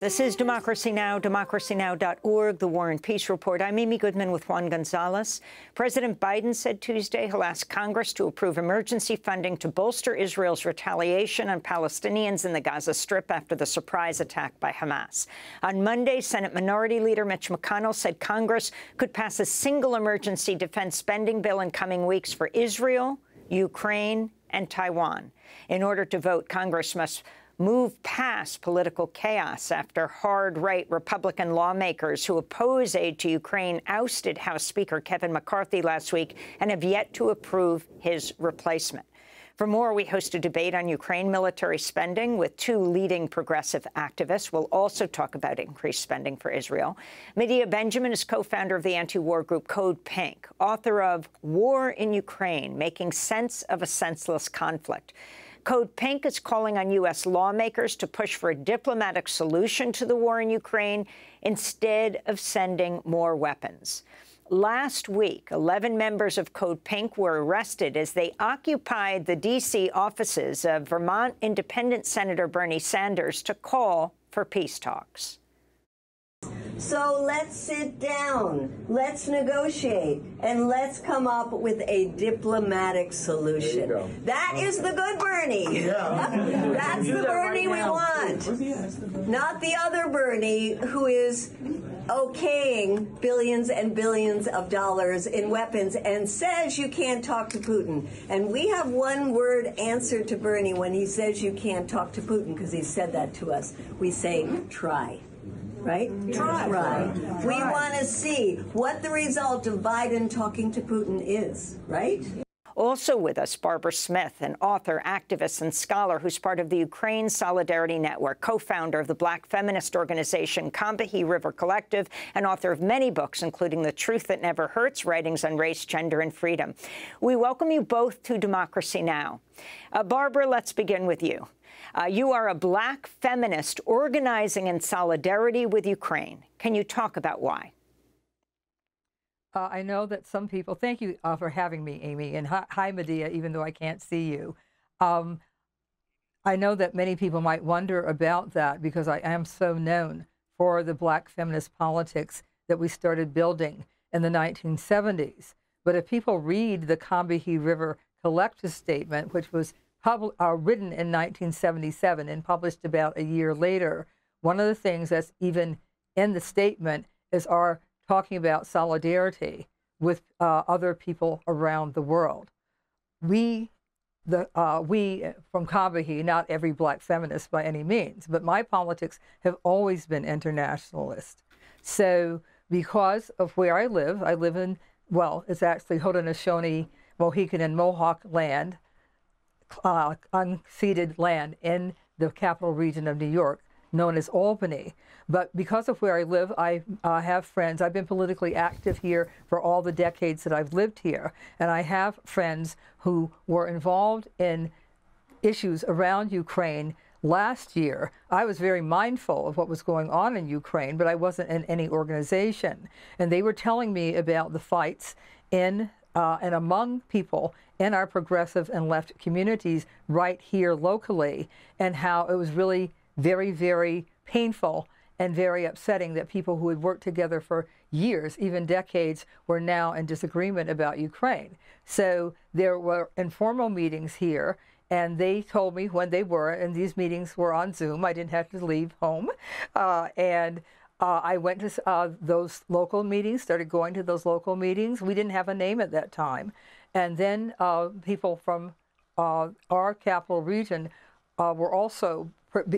This is Democracy Now!, democracynow.org, the War and Peace Report. I'm Amy Goodman with Juan Gonzalez. President Biden said Tuesday he'll ask Congress to approve emergency funding to bolster Israel's retaliation on Palestinians in the Gaza Strip after the surprise attack by Hamas. On Monday, Senate Minority Leader Mitch McConnell said Congress could pass a single emergency defense spending bill in coming weeks for Israel, Ukraine, and Taiwan. In order to vote, Congress must move past political chaos after hard-right Republican lawmakers who oppose aid to Ukraine ousted House Speaker Kevin McCarthy last week and have yet to approve his replacement. For more, we host a debate on Ukraine military spending with two leading progressive activists. We'll also talk about increased spending for Israel. Medea Benjamin is co-founder of the anti-war group CodePink, author of War in Ukraine, Making Sense of a Senseless Conflict. CodePink is calling on U.S. lawmakers to push for a diplomatic solution to the war in Ukraine instead of sending more weapons. Last week, 11 members of CodePink were arrested as they occupied the D.C. offices of Vermont Independent Senator Bernie Sanders to call for peace talks. So let's sit down, let's negotiate, and let's come up with a diplomatic solution. That is the good Bernie. Yeah. That's the Bernie we want. Not the other Bernie who is okaying billions and billions of dollars in weapons and says you can't talk to Putin. And we have one word answer to Bernie when he says you can't talk to Putin, because he said that to us. We say, try. Right? Try. We want to see what the result of Biden talking to Putin is, right? Also with us, Barbara Smith, an author, activist, and scholar who's part of the Ukraine Solidarity Network, co-founder of the Black feminist organization Combahee River Collective, and author of many books, including The Truth That Never Hurts, Writings on Race, Gender, and Freedom. We welcome you both to Democracy Now! Barbara, let's begin with you. You are a Black feminist organizing in solidarity with Ukraine. Can you talk about why? I know that some people, thank you for having me, Amy, and hi, Medea, even though I can't see you. I know that many people might wonder about that because I am so known for the Black feminist politics that we started building in the 1970s. But if people read the Combahee River Collective statement, which was written in 1977 and published about a year later, one of the things that's even in the statement is our talking about solidarity with other people around the world. We from Combahee, not every Black feminist by any means, but my politics have always been internationalist. So because of where I live in, well, it's actually Haudenosaunee, Mohican, and Mohawk land, unceded land in the capital region of New York, known as Albany. But because of where I live, I have friends. I've been politically active here for all the decades that I've lived here. And I have friends who were involved in issues around Ukraine. Last year, I was very mindful of what was going on in Ukraine, but I wasn't in any organization. And they were telling me about the fights in and among people in our progressive and left communities right here locally, and how it was really very, very painful and very upsetting that people who had worked together for years, even decades, were now in disagreement about Ukraine. So there were informal meetings here, and they told me when they were, and these meetings were on Zoom. I didn't have to leave home. I went to those local meetings, started going to those local meetings. We didn't have a name at that time. And then people from our capital region were also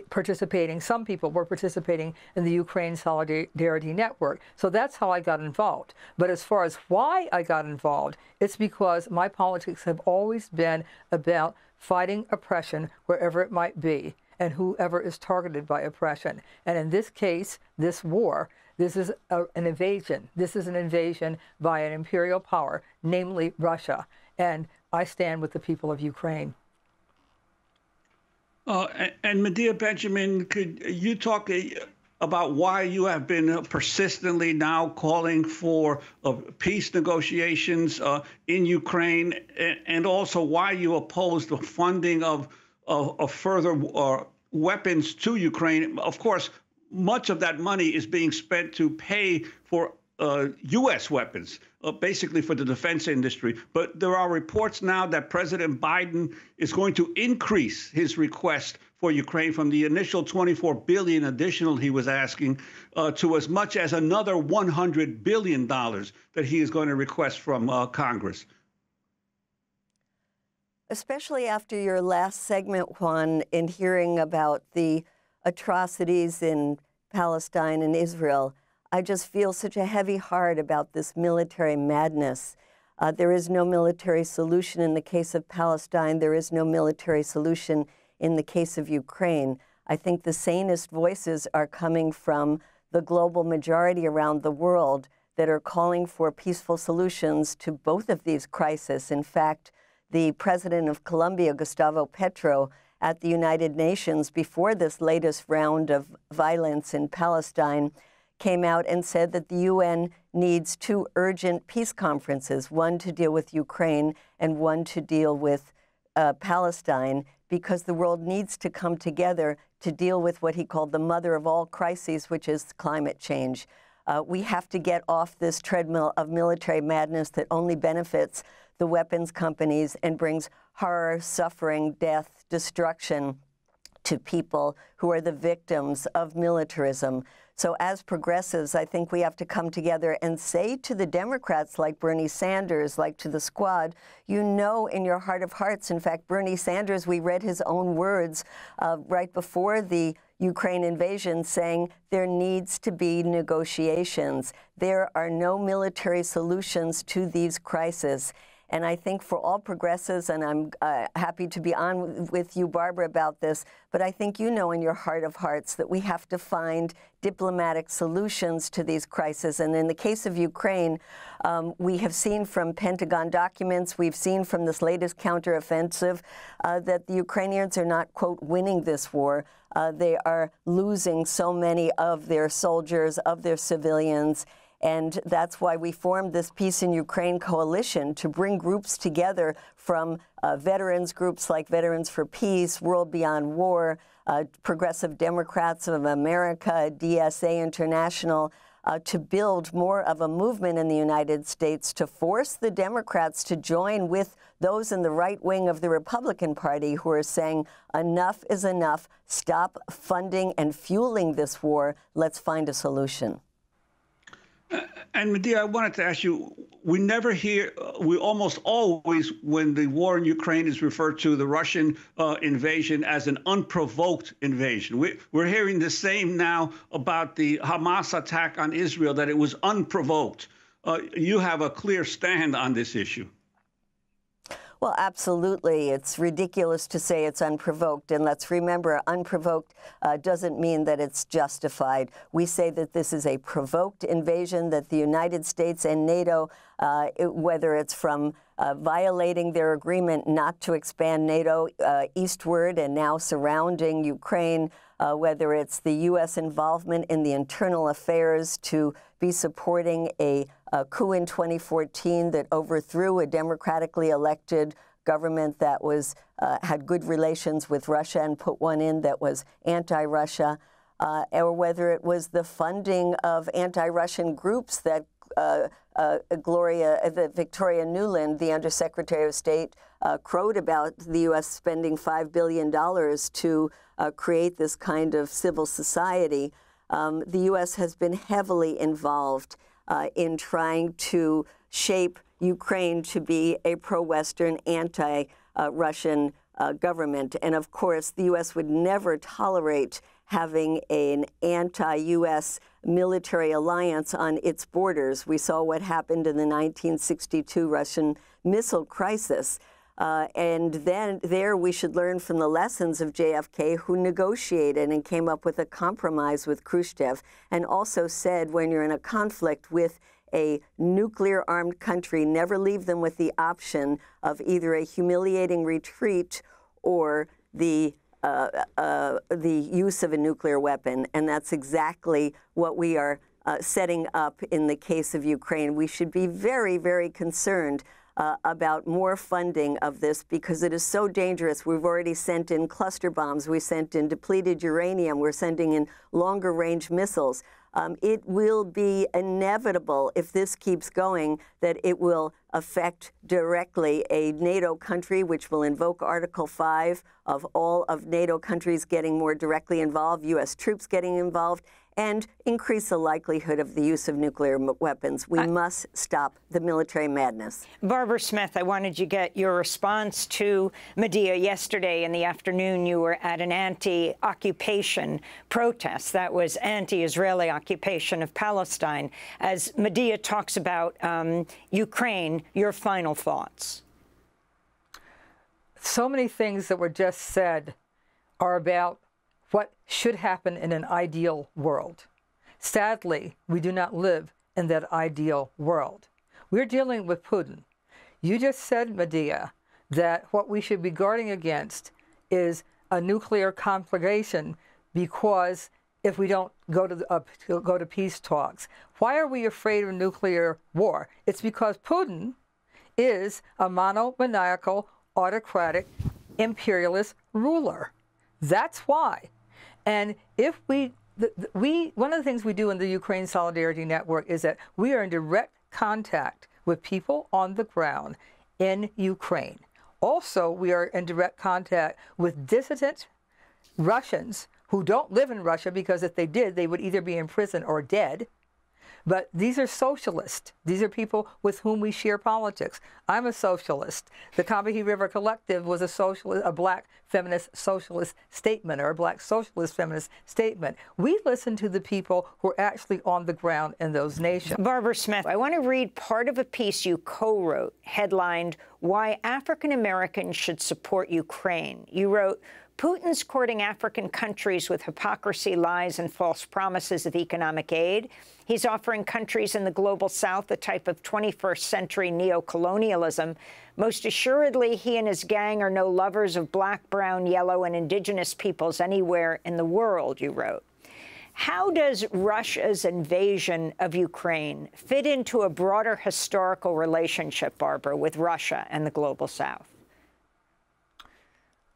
participating. Some people were participating in the Ukraine Solidarity Network. So that's how I got involved. But as far as why I got involved, it's because my politics have always been about fighting oppression wherever it might be, and whoever is targeted by oppression. And in this case, this war, this is an invasion. This is an invasion by an imperial power, namely Russia. And I stand with the people of Ukraine. And Medea Benjamin, could you talk about why you have been persistently now calling for peace negotiations in Ukraine, and also why you oppose the funding of further weapons to Ukraine? Of course, much of that money is being spent to pay for U.S. weapons, basically for the defense industry. But there are reports now that President Biden is going to increase his request for Ukraine from the initial $24 billion additional he was asking to as much as another $100 billion that he is going to request from Congress. Especially after your last segment, Juan, in hearing about the atrocities in Palestine and Israel, I just feel such a heavy heart about this military madness. There is no military solution in the case of Palestine. There is no military solution in the case of Ukraine. I think the sanest voices are coming from the global majority around the world that are calling for peaceful solutions to both of these crises. In fact, the president of Colombia, Gustavo Petro, at the United Nations before this latest round of violence in Palestine, came out and said that the UN needs 2 urgent peace conferences, one to deal with Ukraine and one to deal with Palestine, because the world needs to come together to deal with what he called the mother of all crises, which is climate change. We have to get off this treadmill of military madness that only benefits the weapons companies and brings horror, suffering, death, destruction to people who are the victims of militarism. So as progressives, I think we have to come together and say to the Democrats like Bernie Sanders, like to the Squad, you know in your heart of hearts, in fact, Bernie Sanders, we read his own words right before the Ukraine invasion saying there needs to be negotiations. There are no military solutions to these crises. And I think for all progressives, and I'm happy to be on with you, Barbara, about this, but I think you know in your heart of hearts that we have to find diplomatic solutions to these crises. And in the case of Ukraine, we have seen from Pentagon documents, we've seen from this latest counteroffensive that the Ukrainians are not, quote, winning this war. They are losing so many of their soldiers, of their civilians. And that's why we formed this Peace in Ukraine coalition to bring groups together from veterans groups like Veterans for Peace, World Beyond War, Progressive Democrats of America, DSA International, to build more of a movement in the United States to force the Democrats to join with those in the right wing of the Republican Party who are saying enough is enough, stop funding and fueling this war, let's find a solution. And Medea, I wanted to ask you, we never hear, we almost always, when the war in Ukraine is referred to the Russian invasion as an unprovoked invasion. We're hearing the same now about the Hamas attack on Israel, that it was unprovoked. You have a clear stand on this issue. Well, absolutely. It's ridiculous to say it's unprovoked. And let's remember, unprovoked doesn't mean that it's justified. We say that this is a provoked invasion, that the United States and NATO, whether it's from violating their agreement not to expand NATO eastward and now surrounding Ukraine, whether it's the U.S. involvement in the internal affairs to be supporting a coup in 2014 that overthrew a democratically elected government that was had good relations with Russia and put one in that was anti-Russia, or whether it was the funding of anti-Russian groups that Victoria Nuland, the Undersecretary of State, crowed about the U.S. spending $5 billion to create this kind of civil society. The U.S. has been heavily involved in trying to shape Ukraine to be a pro-Western, anti-Russian government. And of course, the U.S. would never tolerate having an anti-U.S. military alliance on its borders. We saw what happened in the 1962 Russian missile crisis. And then there we should learn from the lessons of JFK, who negotiated and came up with a compromise with Khrushchev, and also said when you're in a conflict with a nuclear-armed country, never leave them with the option of either a humiliating retreat or the use of a nuclear weapon. And that's exactly what we are setting up in the case of Ukraine. We should be very, very concerned about more funding of this because it is so dangerous. We've already sent in cluster bombs. We sent in depleted uranium. We're sending in longer range missiles. It will be inevitable if this keeps going that it will affect directly a NATO country, which will invoke Article 5 of all of NATO countries getting more directly involved, U.S. troops getting involved, and increase the likelihood of the use of nuclear weapons. We must stop the military madness. Barbara Smith, I wanted to get your response to Medea. Yesterday in the afternoon, you were at an anti-occupation protest. That was anti-Israeli occupation of Palestine. As Medea talks about Ukraine, your final thoughts. So many things that were just said are about what should happen in an ideal world. Sadly, we do not live in that ideal world. We're dealing with Putin. You just said, Medea, that what we should be guarding against is a nuclear conflagration because if we don't go to peace talks. Why are we afraid of nuclear war? It's because Putin is a monomaniacal, autocratic, imperialist ruler. That's why. And if one of the things we do in the Ukraine Solidarity Network is that we are in direct contact with people on the ground in Ukraine. Also, we are in direct contact with dissident Russians who don't live in Russia because if they did, they would either be in prison or dead. But these are socialists. These are people with whom we share politics. I'm a socialist. The Combahee River Collective was a socialist, a black feminist socialist statement, or a black socialist feminist statement. We listen to the people who are actually on the ground in those nations. Barbara Smith, I want to read part of a piece you co-wrote, headlined, "Why African Americans Should Support Ukraine." You wrote, "Putin's courting African countries with hypocrisy, lies, and false promises of economic aid. He's offering countries in the global south a type of 21st century neocolonialism. Most assuredly, he and his gang are no lovers of black, brown, yellow, and indigenous peoples anywhere in the world," you wrote. How does Russia's invasion of Ukraine fit into a broader historical relationship, Barbara, with Russia and the global south?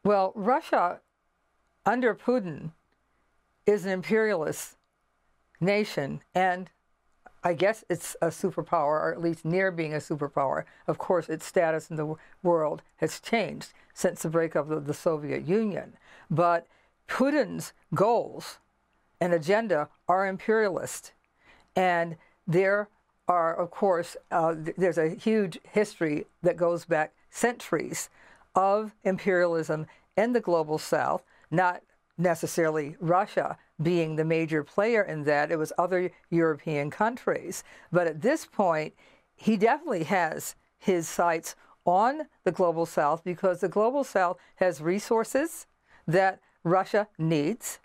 Well, Russia, under Putin, is an imperialist nation, and I guess it's a superpower, or at least near being a superpower. Of course, its status in the world has changed since the breakup of the Soviet Union. But Putin's goals and agenda are imperialist. And there are, of course, there's a huge history that goes back centuries of imperialism in the global south, not necessarily Russia being the major player in that. It was other European countries. But at this point, he definitely has his sights on the global south because the global south has resources that Russia needs.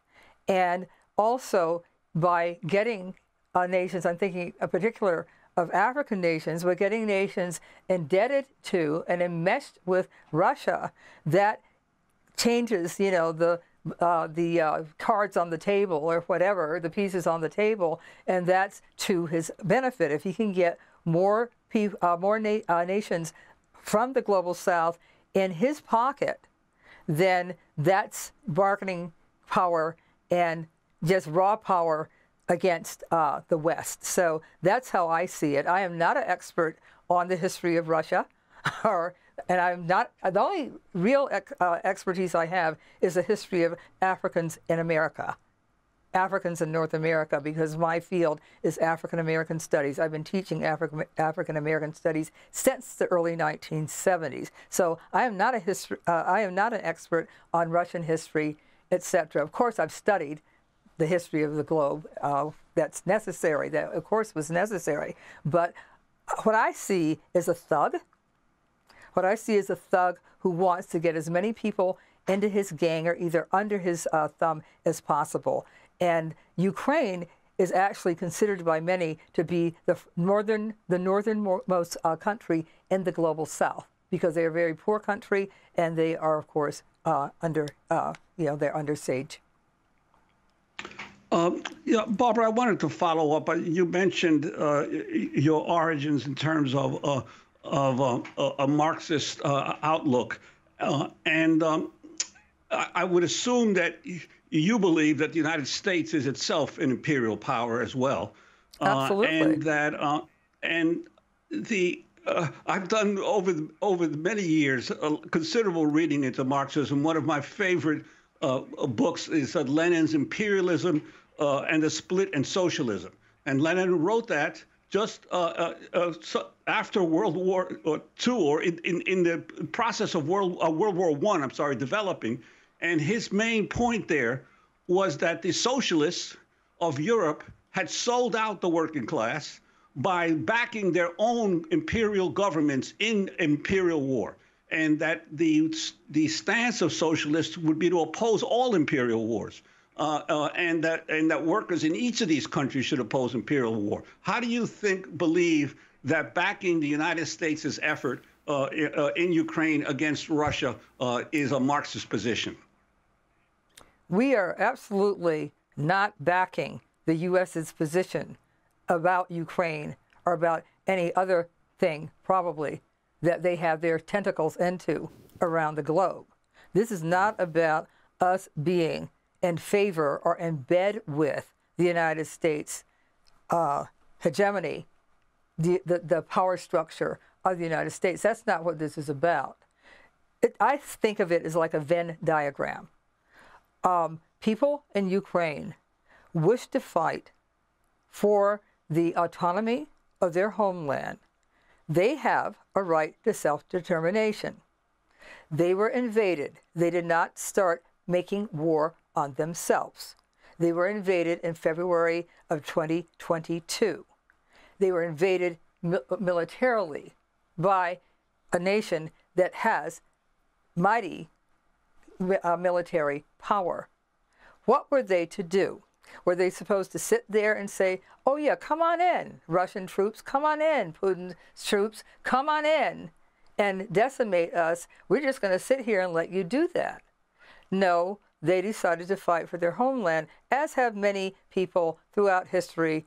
And also by getting nations, I'm thinking in particular of African nations, but getting nations indebted to and enmeshed with Russia, that changes, you know, the cards on the table or whatever, the pieces on the table, and that's to his benefit. If he can get more nations from the global south in his pocket, then that's bargaining power and just raw power against the West. So that's how I see it. I am not an expert on the history of Russia, and I'm not, the only real expertise I have is the history of Africans in America, Africans in North America, because my field is African American studies. I've been teaching African American studies since the early 1970s. So I am not an expert on Russian history, etc. Of course, I've studied the history of the globe. That's necessary. That, of course, was necessary. But what I see is a thug. What I see is a thug who wants to get as many people into his gang or either under his thumb as possible. And Ukraine is actually considered by many to be the northernmost country in the global south because they're a very poor country and they are, of course, they're under siege. Barbara, I wanted to follow up. You mentioned your origins in terms of a Marxist outlook. I would assume that you believe that the United States is itself an imperial power as well. Absolutely. And that, I've done over the many years considerable reading into Marxism. One of my favorite books is Lenin's Imperialism and the Split in Socialism. And Lenin wrote that just after World War II, or in the process of World War I, I'm sorry, developing. And his main point there was that the socialists of Europe had sold out the working class by backing their own imperial governments in imperial war, and that the stance of socialists would be to oppose all imperial wars, and that workers in each of these countries should oppose imperial war. How do you believe that backing the United States' effort in Ukraine against Russia is a Marxist position? We are absolutely not backing the U.S.'s position about Ukraine or about any other thing, probably, that they have their tentacles into around the globe. This is not about us being in favor or in bed with the United States hegemony, the power structure of the United States. That's not what this is about. I think of it as like a Venn diagram. People in Ukraine wish to fight for the autonomy of their homeland. They have a right to self-determination. They were invaded. They did not start making war on themselves. They were invaded in February of 2022. They were invaded militarily by a nation that has mighty military power. What were they to do? Were they supposed to sit there and say, oh yeah, come on in, Russian troops, come on in, Putin's troops, come on in and decimate us? We're just going to sit here and let you do that. No, they decided to fight for their homeland, as have many people throughout history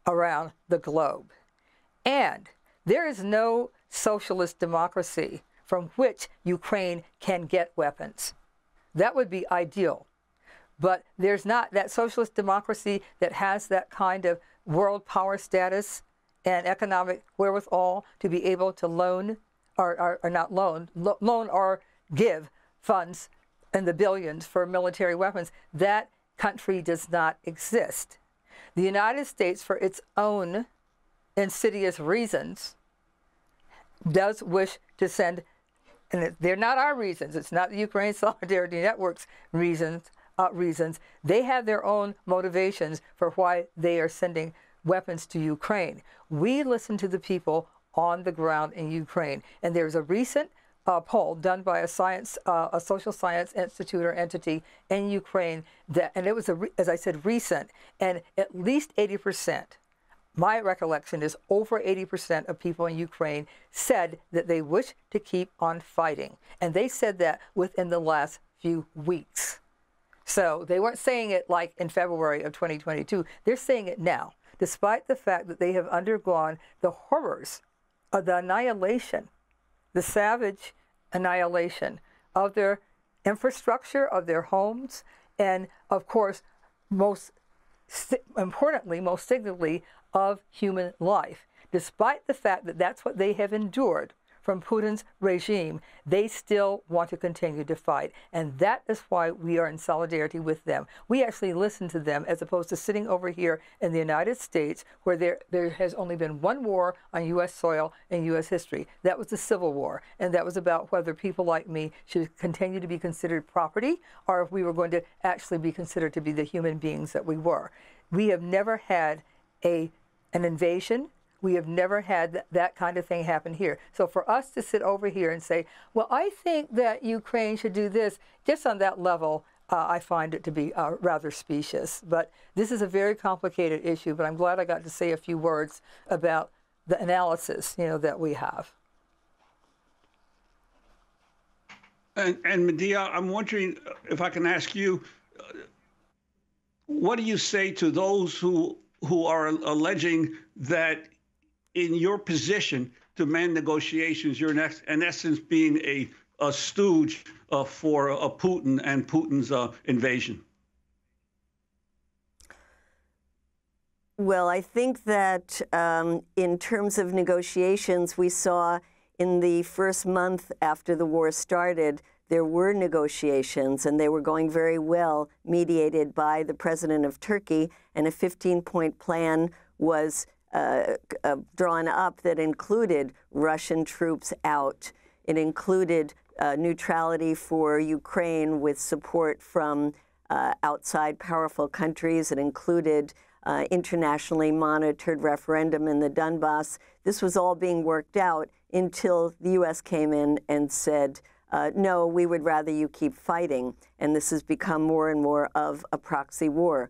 around the globe. And there is no socialist democracy from which Ukraine can get weapons. That would be ideal. But there's not that socialist democracy that has that kind of world power status and economic wherewithal to be able to loan or give funds in the billions for military weapons. That country does not exist. The United States, for its own insidious reasons, does wish to send, and they're not our reasons, it's not the Ukraine Solidarity Network's reasons. They have their own motivations for why they are sending weapons to Ukraine. We listen to the people on the ground in Ukraine. And there's a recent poll done by a social science institute or entity in Ukraine, and it was, as I said, recent, and at least 80%, my recollection is over 80% of people in Ukraine said that they wish to keep on fighting. And they said that within the last few weeks. So they weren't saying it like in February of 2022. They're saying it now, despite the fact that they have undergone the horrors of the annihilation, the savage annihilation of their infrastructure, of their homes, and of course, most importantly, most signally, of human life. Despite the fact that that's what they have endured from Putin's regime, they still want to continue to fight. And that is why we are in solidarity with them. We actually listen to them as opposed to sitting over here in the United States where there has only been one war on U.S. soil in U.S. history. That was the Civil War. And that was about whether people like me should continue to be considered property or if we were going to actually be considered to be the human beings that we were. We have never had an invasion. We have never had that kind of thing happen here. So for us to sit over here and say, well, I think that Ukraine should do this, just on that level, I find it to be rather specious. But this is a very complicated issue, but I'm glad I got to say a few words about the analysis, that we have. And Medea, I'm wondering if I can ask you, what do you say to those who are alleging that in your position, to mend negotiations. You're in essence being a stooge for Putin and Putin's invasion. Well, I think that in terms of negotiations, we saw in the first month after the war started, there were negotiations, and they were going very well, mediated by the president of Turkey, and a 15-point plan was drawn up that included Russian troops out. It included neutrality for Ukraine with support from outside powerful countries. It included internationally monitored referendum in the Donbass. This was all being worked out until the U.S. came in and said, no, we would rather you keep fighting. And this has become more and more of a proxy war.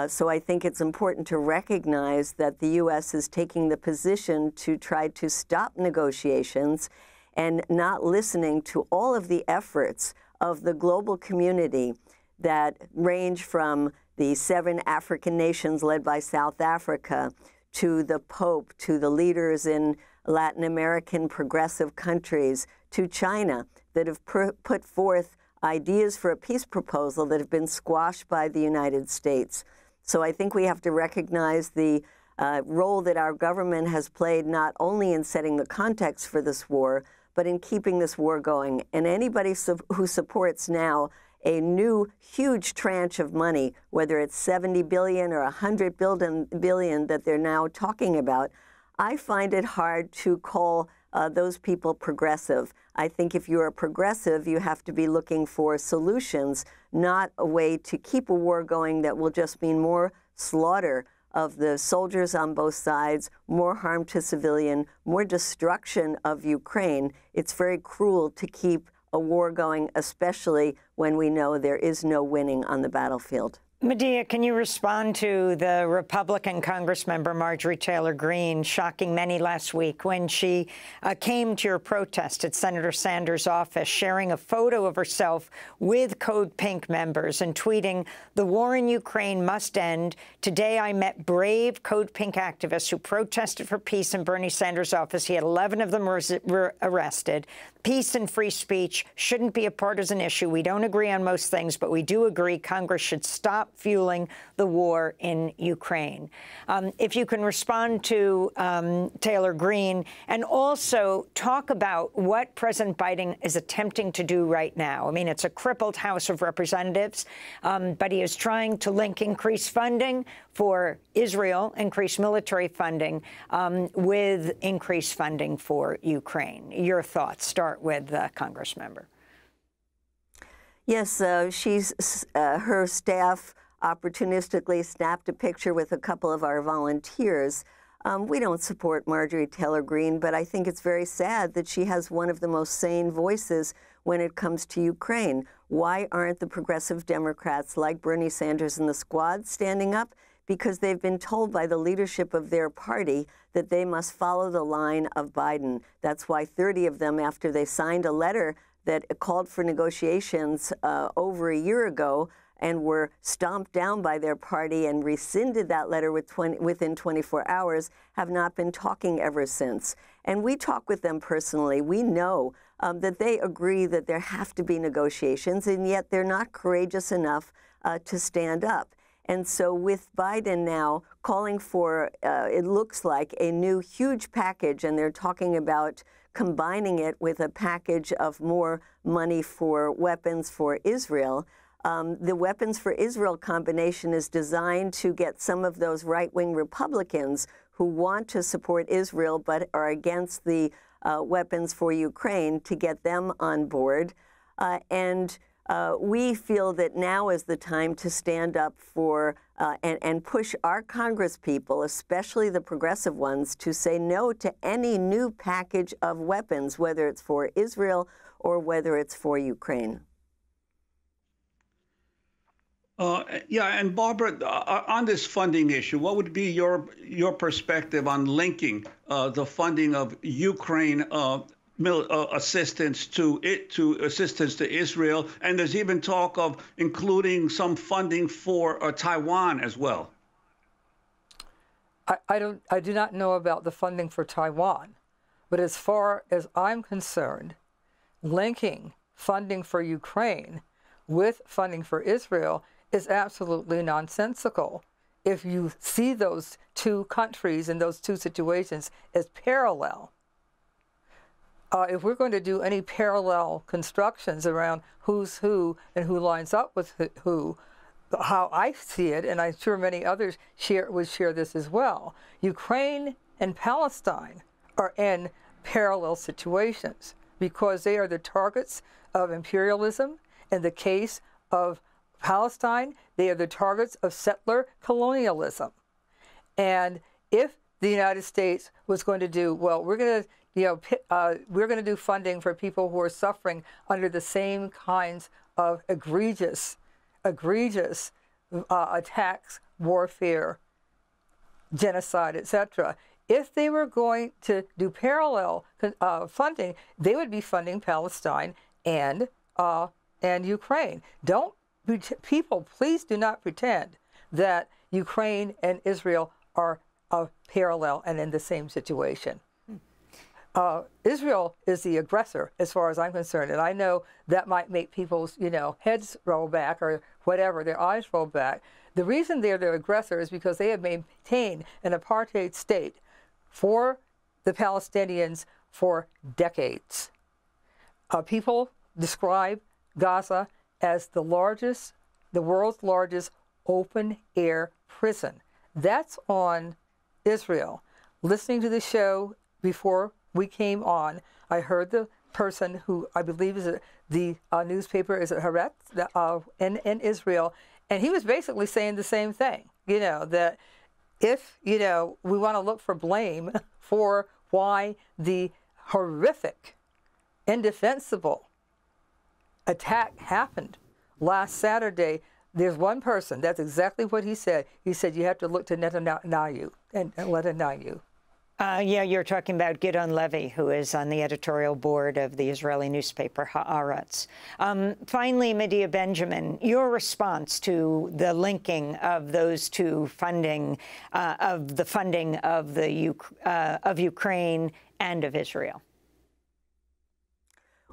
So I think it's important to recognize that the U.S. is taking the position to try to stop negotiations and not listening to all of the efforts of the global community that range from the 7 African nations led by South Africa to the Pope, to the leaders in Latin American progressive countries, to China, that have put forth ideas for a peace proposal that have been squashed by the United States. So I think we have to recognize the role that our government has played not only in setting the context for this war, but in keeping this war going. And anybody who supports now a new huge tranche of money, whether it's 70 billion or 100 billion that they're now talking about, I find it hard to call those people progressive. I think if you're a progressive, you have to be looking for solutions, not a way to keep a war going that will just mean more slaughter of the soldiers on both sides, more harm to civilian, more destruction of Ukraine. It's very cruel to keep a war going, especially when we know there is no winning on the battlefield. Medea, can you respond to the Republican Congressmember Marjorie Taylor Greene shocking many last week when she came to your protest at Senator Sanders' office, sharing a photo of herself with CodePink members and tweeting, "The war in Ukraine must end. Today I met brave CodePink activists who protested for peace in Bernie Sanders' office. He had 11 of them were arrested. Peace and free speech shouldn't be a partisan issue. We don't agree on most things, but we do agree Congress should stop fueling the war in Ukraine." If you can respond to Taylor Greene and also talk about what President Biden is attempting to do right now. I mean, it's a crippled House of Representatives, but he is trying to link increased funding for Israel, increased military funding, with increased funding for Ukraine. Your thoughts. Start with the Congressmember. Yes, her staff opportunistically snapped a picture with a couple of our volunteers. We don't support Marjorie Taylor Greene, but I think it's very sad that she has one of the most sane voices when it comes to Ukraine. Why aren't the progressive Democrats like Bernie Sanders and the Squad standing up? Because they've been told by the leadership of their party that they must follow the line of Biden. That's why 30 of them, after they signed a letter that called for negotiations over a year ago, and were stomped down by their party and rescinded that letter within 24 hours, have not been talking ever since. And we talk with them personally. We know that they agree that there have to be negotiations, and yet they're not courageous enough to stand up. And so with Biden now calling for, it looks like, a new huge package, and they're talking about combining it with a package of more money for weapons for Israel. The Weapons for Israel combination is designed to get some of those right-wing Republicans who want to support Israel but are against the weapons for Ukraine to get them on board. We feel that now is the time to stand up for and push our Congresspeople, especially the progressive ones, to say no to any new package of weapons, whether it's for Israel or whether it's for Ukraine. Yeah, and Barbara, on this funding issue, what would be your perspective on linking the funding of Ukraine assistance to Israel, and there's even talk of including some funding for Taiwan as well? I do not know about the funding for Taiwan, But as far as I'm concerned, linking funding for Ukraine with funding for Israel is absolutely nonsensical. If you see those two countries and those two situations as parallel, if we're going to do any parallel constructions around who's who and who lines up with who, how I see it, and I'm sure many others would share this as well, Ukraine and Palestine are in parallel situations because they are the targets of imperialism. In the case of Palestine, they are the targets of settler colonialism. And if the United States was going to do, well, we're going to, we're going to do funding for people who are suffering under the same kinds of egregious attacks, warfare, genocide, etc. If they were going to do parallel funding, they would be funding Palestine and Ukraine. People, please do not pretend that Ukraine and Israel are parallel and in the same situation. Israel is the aggressor, as far as I'm concerned, and I know that might make people's, heads roll back or whatever, their eyes roll back. The reason they're the aggressor is because they have maintained an apartheid state for the Palestinians for decades. People describe Gaza as the world's largest open-air prison. That's on Israel. Listening to the show before we came on, I heard the person who I believe is the newspaper is Haaretz in Israel, and he was basically saying the same thing. That if we want to look for blame for why the horrific, indefensible attack happened last Saturday, there's one person. That's exactly what he said. He said you have to look to Netanyahu and Netanyahu. Yeah, you're talking about Gideon Levy, who is on the editorial board of the Israeli newspaper Haaretz. Finally, Medea Benjamin, your response to the linking of those two funding of Ukraine and of Israel.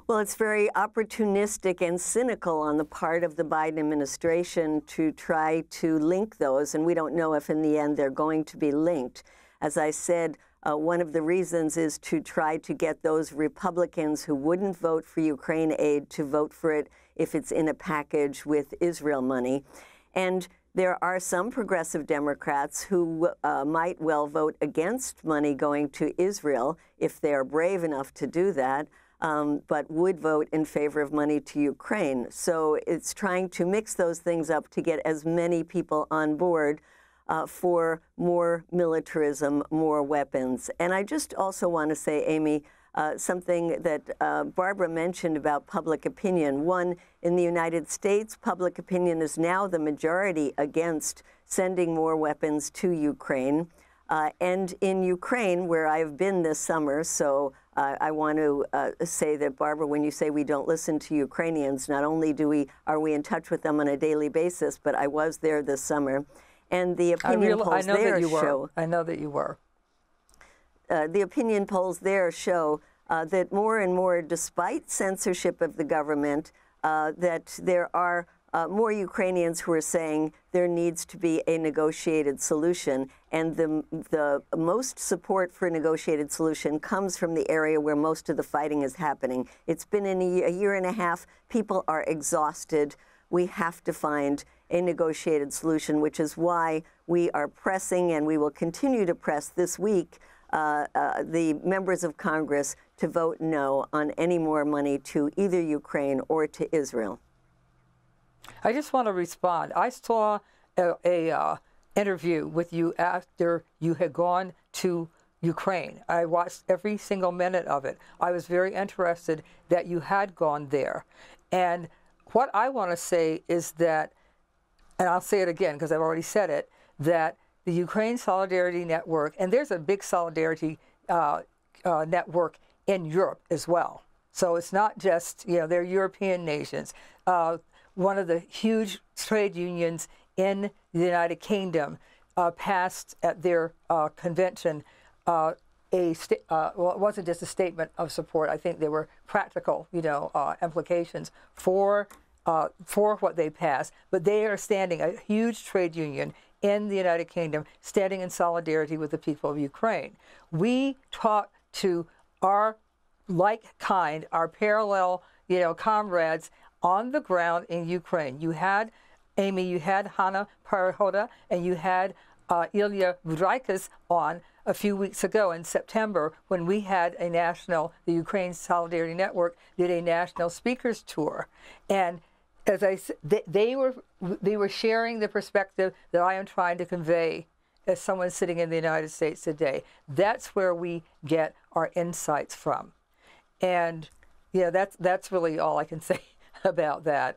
Well, it's very opportunistic and cynical on the part of the Biden administration to try to link those, and we don't know if in the end they're going to be linked. As I said, one of the reasons is to try to get those Republicans who wouldn't vote for Ukraine aid to vote for it if it's in a package with Israel money. And there are some progressive Democrats who might well vote against money going to Israel if they're brave enough to do that. But would vote in favor of money to Ukraine. So it's trying to mix those things up to get as many people on board for more militarism, more weapons. And I just also want to say, Amy, something that Barbara mentioned about public opinion. One, in the United States, public opinion is now the majority against sending more weapons to Ukraine. And in Ukraine, where I've been this summer, so I want to say that, Barbara, when you say we don't listen to Ukrainians, not only are we in touch with them on a daily basis, but I was there this summer. And the opinion polls there show... I know that you were. The opinion polls there show that more and more, despite censorship of the government, that there are more Ukrainians who are saying there needs to be a negotiated solution. And the most support for a negotiated solution comes from the area where most of the fighting is happening. It's been in a year and a half. People are exhausted. We have to find a negotiated solution, which is why we are pressing, and we will continue to press this week, the members of Congress to vote no on any more money to either Ukraine or to Israel. I just want to respond. I saw a interview with you after you had gone to Ukraine. I watched every single minute of it. I was very interested that you had gone there. And what I want to say is that, and I'll say it again because I've already said it, that the Ukraine Solidarity Network, and there's a big solidarity network in Europe as well. So it's not just, they're European nations. One of the huge trade unions in the United Kingdom passed at their convention well, it wasn't just a statement of support. I think there were practical, implications for what they passed. But they are standing, a huge trade union in the United Kingdom, standing in solidarity with the people of Ukraine. We talk to our like-kind, our parallel, comrades on the ground in Ukraine. You had, Amy, you had Hanna Parahoda, and you had Ilya Vudrikis on a few weeks ago in September when we had the Ukraine Solidarity Network did a national speakers tour. And as I said, they were sharing the perspective that I am trying to convey as someone sitting in the United States today. That's where we get our insights from. And that's really all I can say about that.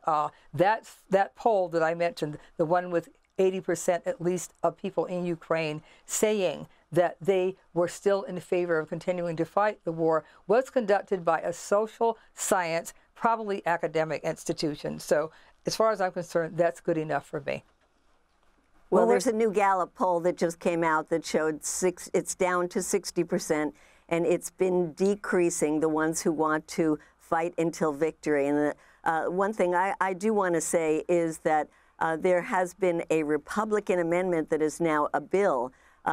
That poll that I mentioned, the one with 80% at least of people in Ukraine saying that they were still in favor of continuing to fight the war, was conducted by a social science, probably academic institution. So as far as I'm concerned, that's good enough for me. Well, there's a new Gallup poll that just came out that showed it's down to 60%, and it's been decreasing, the ones who want to fight until victory. And one thing I do want to say is that there has been a Republican amendment that is now a bill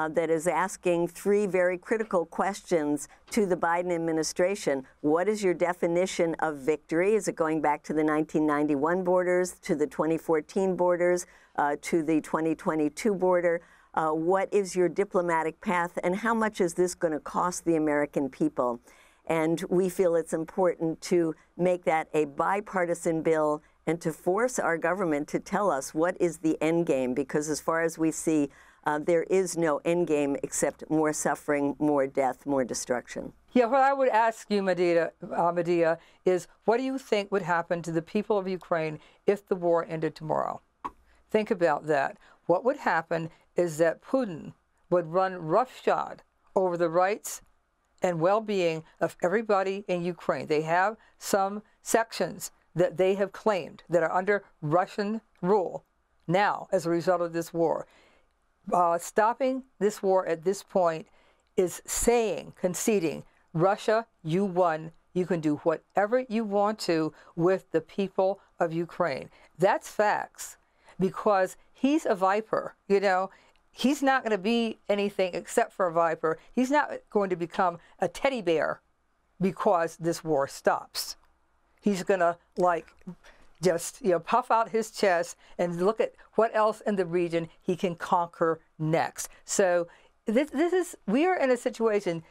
that is asking 3 very critical questions to the Biden administration. What is your definition of victory? Is it going back to the 1991 borders, to the 2014 borders, to the 2022 border? What is your diplomatic path, and how much is this going to cost the American people? And we feel it's important to make that a bipartisan bill and to force our government to tell us what is the end game, because as far as we see, there is no end game except more suffering, more death, more destruction. Yeah, what I would ask you, Medea, is what do you think would happen to the people of Ukraine if the war ended tomorrow? Think about that. What would happen is that Putin would run roughshod over the rights and well-being of everybody in Ukraine. They have some sections that they have claimed that are under Russian rule now as a result of this war. Stopping this war at this point is conceding, Russia, you won. You can do whatever you want to with the people of Ukraine. That's facts, because he's a viper, He's not going to be anything except for a viper. He's not going to become a teddy bear because this war stops. He's going to just puff out his chest and look at what else in the region he can conquer next. So we are in a situation,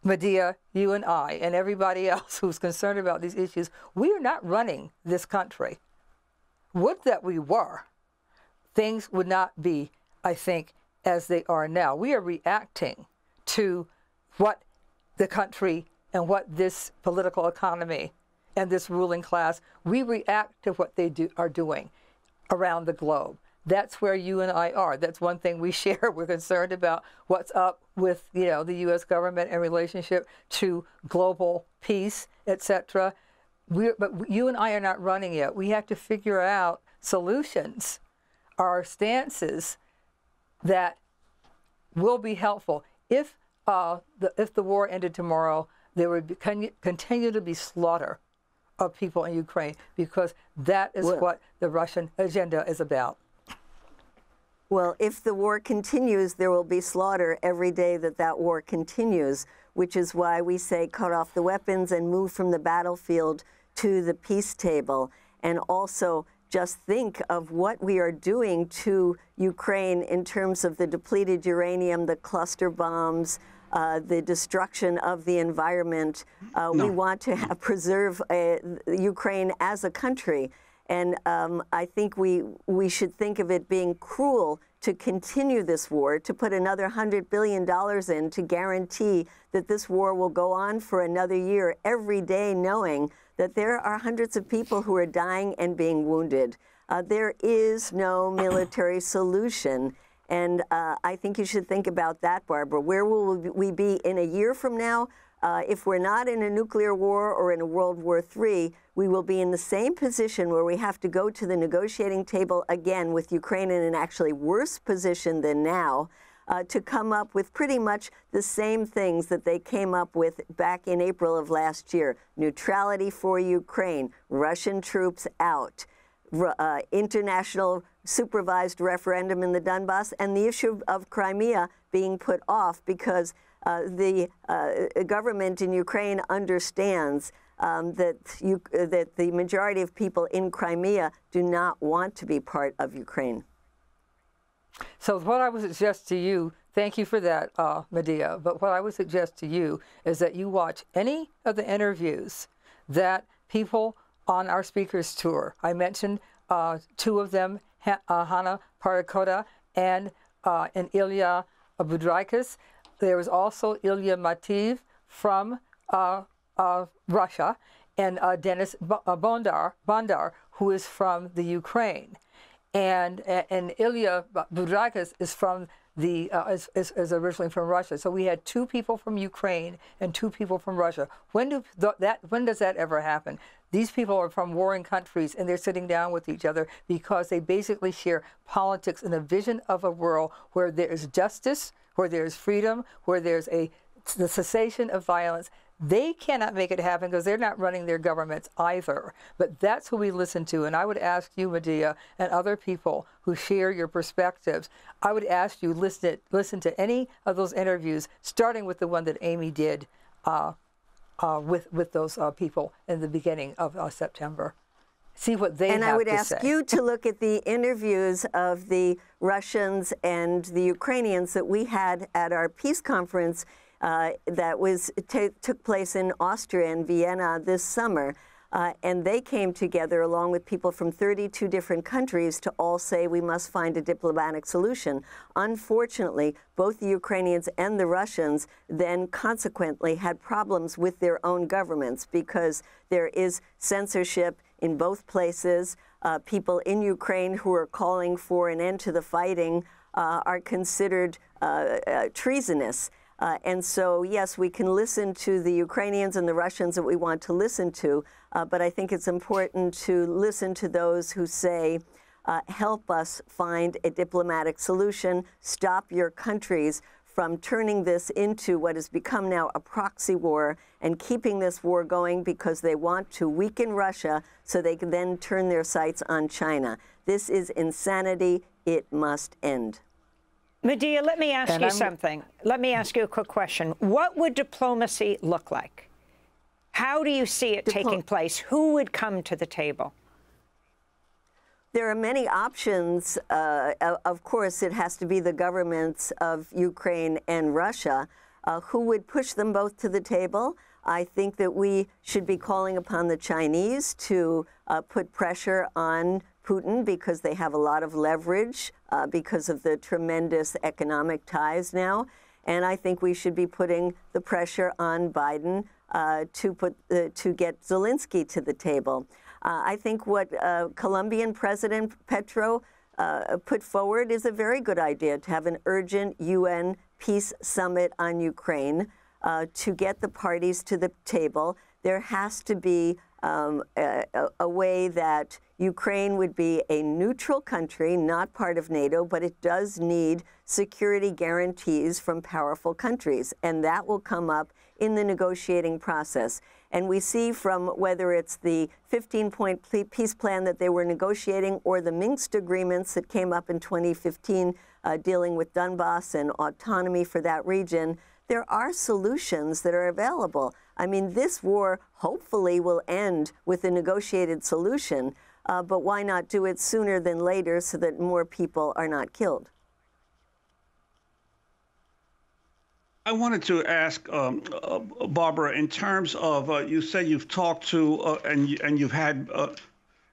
Medea, you and I, and everybody else who's concerned about these issues, we are not running this country. Would that we were, things would not be, I think, as they are now. We are reacting to what the country and what this political economy and this ruling class, we react to what they are doing around the globe. That's where you and I are. That's one thing we share. We're concerned about what's up with, the U.S. government in relationship to global peace, etc. But you and I are not running it. We have to figure out solutions, our stances that will be helpful. If the war ended tomorrow, there would continue to be slaughter of people in Ukraine, because that is what the Russian agenda is about. Well, if the war continues, there will be slaughter every day that war continues, which is why we say cut off the weapons and move from the battlefield to the peace table. And also just think of what we are doing to Ukraine in terms of the depleted uranium, the cluster bombs, the destruction of the environment. We want to preserve Ukraine as a country. And I think we should think of it being cruel to continue this war, to put another $100 billion in to guarantee that this war will go on for another year every day, knowing that there are hundreds of people who are dying and being wounded. There is no military solution. And I think you should think about that, Barbara. Where will we be in a year from now? If we're not in a nuclear war or in a World War III, we will be in the same position where we have to go to the negotiating table again with Ukraine in an actually worse position than now. to come up with pretty much the same things that they came up with back in April of last year. Neutrality for Ukraine, Russian troops out, international supervised referendum in the Donbass, and the issue of Crimea being put off because the government in Ukraine understands that the majority of people in Crimea do not want to be part of Ukraine. So what I would suggest to you, thank you for that, Medea, but what I would suggest to you is that you watch any of the interviews that people on our speakers tour. I mentioned two of them, Hannah Parakota and Ilya Budraikis. There was also Ilya Mativ from Russia, and Denis Bondar, who is from the Ukraine. And Ilya Budraikis is from the is originally from Russia. So we had two people from Ukraine and two people from Russia. When does that ever happen? These people are from warring countries, and they're sitting down with each other because they basically share politics and a vision of a world where there is justice, where there is freedom, where there's the cessation of violence. They cannot make it happen because they're not running their governments either. But that's who we listen to. And I would ask you, Medea, and other people who share your perspectives, I would ask you listen to any of those interviews, starting with the one that Amy did with those people in the beginning of September. See what they have to say. And I would ask you to look at the interviews of the Russians and the Ukrainians that we had at our peace conference that took place in Austria and Vienna this summer. And they came together along with people from 32 different countries to all say we must find a diplomatic solution. Unfortunately, both the Ukrainians and the Russians then consequently had problems with their own governments because there is censorship in both places. People in Ukraine who are calling for an end to the fighting are considered treasonous. And so, yes, we can listen to the Ukrainians and the Russians that we want to listen to, but I think it's important to listen to those who say, help us find a diplomatic solution, stop your countries from turning this into what has become now a proxy war and keeping this war going because they want to weaken Russia so they can then turn their sights on China. This is insanity. It must end. Medea, let me ask you something. Let me ask you a quick question. What would diplomacy look like? How do you see it taking place? Who would come to the table? There are many options. Of course, it has to be the governments of Ukraine and Russia who would push them both to the table. I think that we should be calling upon the Chinese to put pressure on Putin because they have a lot of leverage because of the tremendous economic ties now. And I think we should be putting the pressure on Biden to get Zelensky to the table. I think what Colombian President Petro put forward is a very good idea, to have an urgent UN peace summit on Ukraine to get the parties to the table. There has to be a way that Ukraine would be a neutral country, not part of NATO, but it does need security guarantees from powerful countries, and that will come up in the negotiating process. And we see from whether it's the 15-point peace plan that they were negotiating or the Minsk agreements that came up in 2015 dealing with Donbass and autonomy for that region, there are solutions that are available. I mean, this war hopefully will end with a negotiated solution, but why not do it sooner than later so that more people are not killed? I wanted to ask Barbara, in terms of you say you've talked to and you've had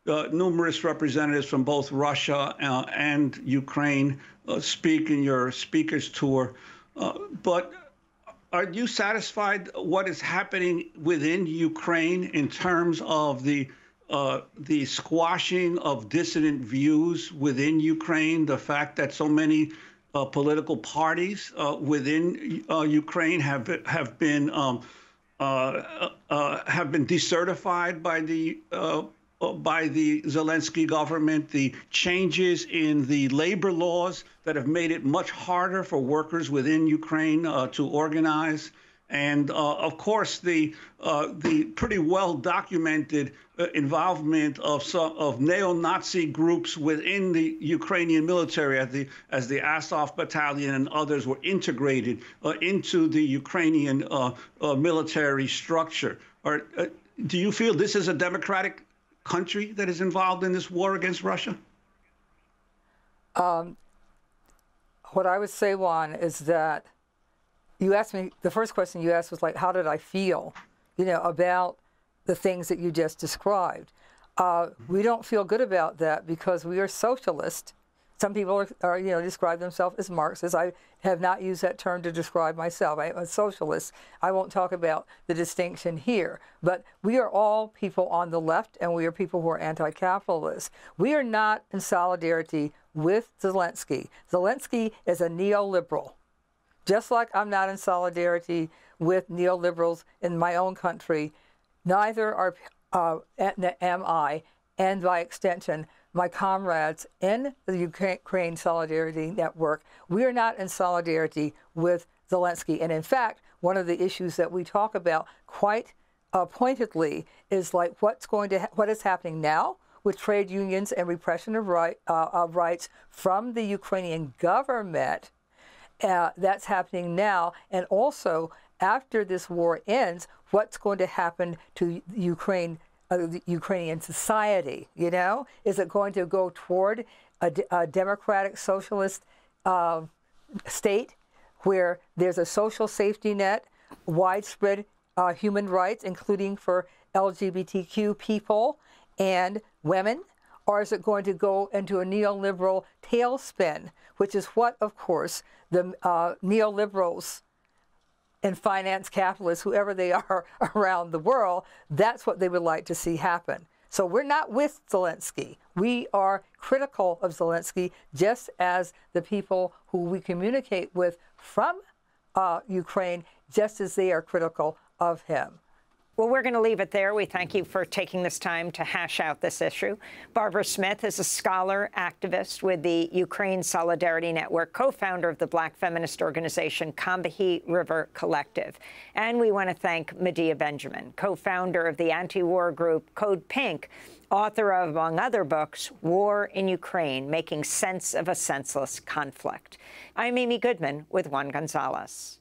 numerous representatives from both Russia and Ukraine speak in your speakers tour, but are you satisfied what is happening within Ukraine in terms of the squashing of dissident views within Ukraine, the fact that so many political parties within Ukraine have been decertified by the by the Zelensky government, the changes in the labor laws that have made it much harder for workers within Ukraine to organize. And of course, the pretty well documented involvement of neo-Nazi groups within the Ukrainian military, as the Azov Battalion and others were integrated into the Ukrainian military structure. Do you feel this is a democratic country that is involved in this war against Russia? What I would say, Juan, is that you asked me, the first question you asked was like, how did I feel, about the things that you just described? We don't feel good about that because we are socialist. Some people are describe themselves as Marxists. I have not used that term to describe myself. I'm a socialist. I won't talk about the distinction here. But we are all people on the left, and we are people who are anti-capitalist. We are not in solidarity with Zelensky. Zelensky is a neoliberal. Just like I'm not in solidarity with neoliberals in my own country, neither am I, and by extension, my comrades in the Ukraine Solidarity Network. We are not in solidarity with Zelensky. And in fact, one of the issues that we talk about quite pointedly is like what is happening now with trade unions and repression of rights from the Ukrainian government. That's happening now. And also, after this war ends, what's going to happen to Ukraine? The Ukrainian society, Is it going to go toward a democratic socialist state where there's a social safety net, widespread human rights, including for LGBTQ people and women? Or is it going to go into a neoliberal tailspin, which is what, of course, the neoliberals and finance capitalists, whoever they are around the world, that's what they would like to see happen. So we're not with Zelensky. We are critical of Zelensky, just as the people who we communicate with from Ukraine, just as they are critical of him. Well, we're going to leave it there. We thank you for taking this time to hash out this issue. Barbara Smith is a scholar, activist with the Ukraine Solidarity Network, co-founder of the Black feminist organization Combahee River Collective. And we want to thank Medea Benjamin, co-founder of the anti-war group CodePink, author of, among other books, War in Ukraine, Making Sense of a Senseless Conflict. I'm Amy Goodman with Juan Gonzalez.